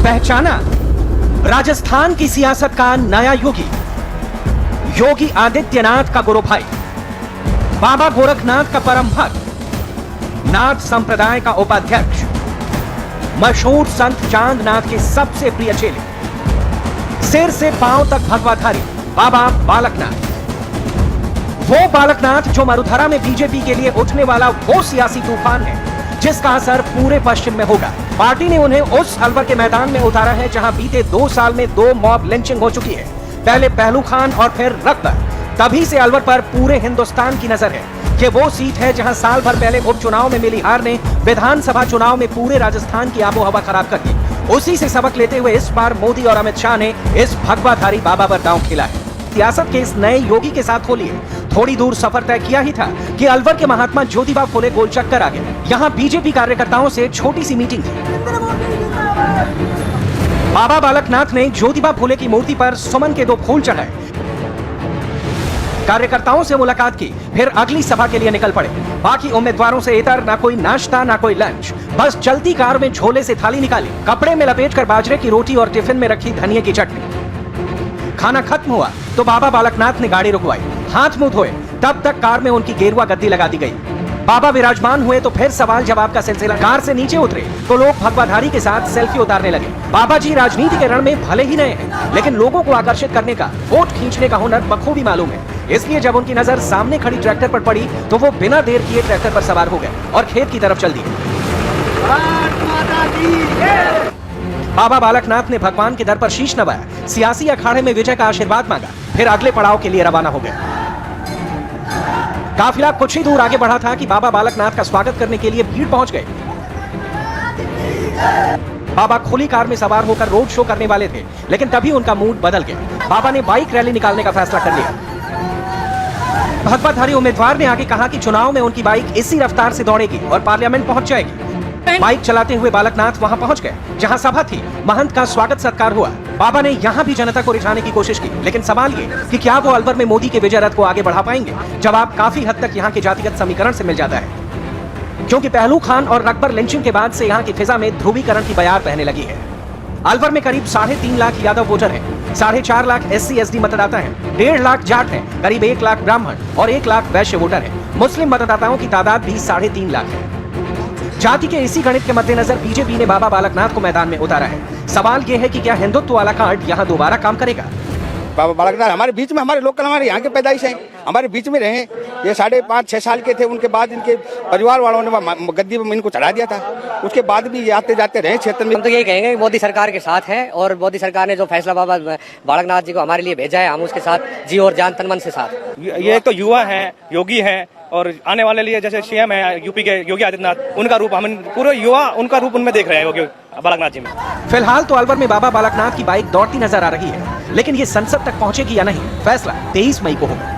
पहचाना राजस्थान की सियासत का नया योगी, योगी आदित्यनाथ का गुरु भाई, बाबा गोरखनाथ का परम भक्त, नाथ संप्रदाय का उपाध्यक्ष, मशहूर संत चांदनाथ के सबसे प्रिय चेले, सिर से पांव तक भगवाधारी बाबा बालकनाथ। वो बालकनाथ जो मरुधरा में बीजेपी के लिए उठने वाला वो सियासी तूफान है जिसका असर पूरे पश्चिम में होगा। पार्टी ने उन्हें उस अलवर के मैदान में उतारा है जहां बीते 2 साल में 2 मॉब लिंचिंग हो चुकी है, पहले पहलू खान और फिर रकबर। तभी से अलवर पर पूरे हिंदुस्तान की नजर है कि वो सीट है जहां साल भर पहले उपचुनाव में मिली हार ने विधानसभा चुनाव में पूरे राजस्थान की आबोहवा खराब कर दी। उसी से सबक लेते हुए इस बार मोदी और अमित शाह ने इस भगवाधारी बाबा पर दांव खेला है। सियासत के इस नए योगी के साथ खोलिए थोड़ी दूर सफर तय किया ही था कि अलवर के महात्मा ज्योतिबा फुले गोल चक्कर आ गए। यहाँ बीजेपी कार्यकर्ताओं से छोटी सी मीटिंग थी। बाबा बालकनाथ ने ज्योतिबा फुले की मूर्ति पर सुमन के 2 फूल चढ़ाए, कार्यकर्ताओं से मुलाकात की, फिर अगली सभा के लिए निकल पड़े। बाकी उम्मीदवारों से इतर ना कोई नाश्ता ना कोई लंच, बस चलती कार में झोले से थाली निकाली, कपड़े में लपेटकर बाजरे की रोटी और टिफिन में रखी धनिये की चटनी। खाना खत्म हुआ तो बाबा बालकनाथ ने गाड़ी रुकवाई, हाथ मुंह धोए, तब तक कार में उनकी गेरुआ गद्दी लगा दी गई। बाबा विराजमान हुए तो फिर सवाल जवाब का सिलसिला। कार से नीचे उतरे तो लोग भगवाधारी के साथ सेल्फी उतारने लगे। बाबा जी राजनीति के रण में भले ही नए हैं, लेकिन लोगों को आकर्षित करने का, वोट खींचने का हुनर बखूबी मालूम है। इसलिए जब उनकी नजर सामने खड़ी ट्रैक्टर पर पड़ी तो वो बिना देर किए ट्रैक्टर पर सवार हो गए और खेत की तरफ चल दिए। बाबा बालकनाथ ने भगवान के दर पर शीश नवाया, सियासी अखाड़े में विजय का आशीर्वाद मांगा, फिर अगले पड़ाव के लिए रवाना हो गए। काफिला कुछ ही दूर आगे बढ़ा था कि बाबा बालकनाथ का स्वागत करने के लिए भीड़ पहुंच गए। बाबा खुली कार में सवार होकर रोड शो करने वाले थे, लेकिन तभी उनका मूड बदल गया। बाबा ने बाइक रैली निकालने का फैसला कर लिया। भगवाधारी उम्मीदवार ने आगे कहा कि चुनाव में उनकी बाइक इसी रफ्तार से दौड़ेगी और पार्लियामेंट पहुंच जाएगी। बाइक चलाते हुए बालकनाथ वहां पहुंच गए जहां सभा थी, महंत का स्वागत सत्कार हुआ। बाबा ने यहां भी जनता को रिझाने की कोशिश की, लेकिन सवाल ये कि क्या वो अलवर में मोदी के विजय रथ को आगे बढ़ा पाएंगे? जवाब काफी हद तक यहां के जातिगत समीकरण से मिल जाता है, क्योंकि पहलू खान और रकबर लिंचिंग के बाद से यहां की फिजा में ध्रुवीकरण की बयार बहने लगी है। अलवर में करीब 3.5 लाख यादव वोटर हैं, 4.5 लाख SC/ST मतदाता हैं, 1.5 लाख जाट हैं, करीब 1 लाख ब्राह्मण और 1 लाख वैश्य वोटर हैं। मुस्लिम मतदाताओं की तादाद भी 3.5 लाख है। जाति के इसी गणित के मद्देनजर बीजेपी ने बाबा बालकनाथ को मैदान में उतारा है। सवाल यह है कि क्या हिंदुत्व वाला कार्ड यहाँ दोबारा काम करेगा? बाबा बालकनाथ हमारे बीच में, हमारे लोकल, हमारे यहाँ के पैदाइश हैं, हमारे बीच में रहे। ये 5.5-6 साल के थे, उनके बाद इनके परिवार वालों ने गद्दी में इनको चढ़ा दिया था। उसके बाद भी ये आते जाते रहे क्षेत्र में। हम तो यही कहेंगे कि मोदी सरकार के साथ है और मोदी सरकार ने जो फैसला बाबा बालकनाथ जी को हमारे लिए भेजा है, हम उसके साथ जी और जान तन मन से साथ। ये तो युवा है, योगी है, और आने वाले लिए जैसे CM है यूपी के योगी आदित्यनाथ, उनका रूप हम पूरे युवा उनका रूप उनमें देख रहे हैं योगी बालकनाथ जी में। फिलहाल तो अलवर में बाबा बालकनाथ की बाइक दौड़ती नजर आ रही है, लेकिन ये संसद तक पहुंचेगी या नहीं, फैसला 23 मई को होगा।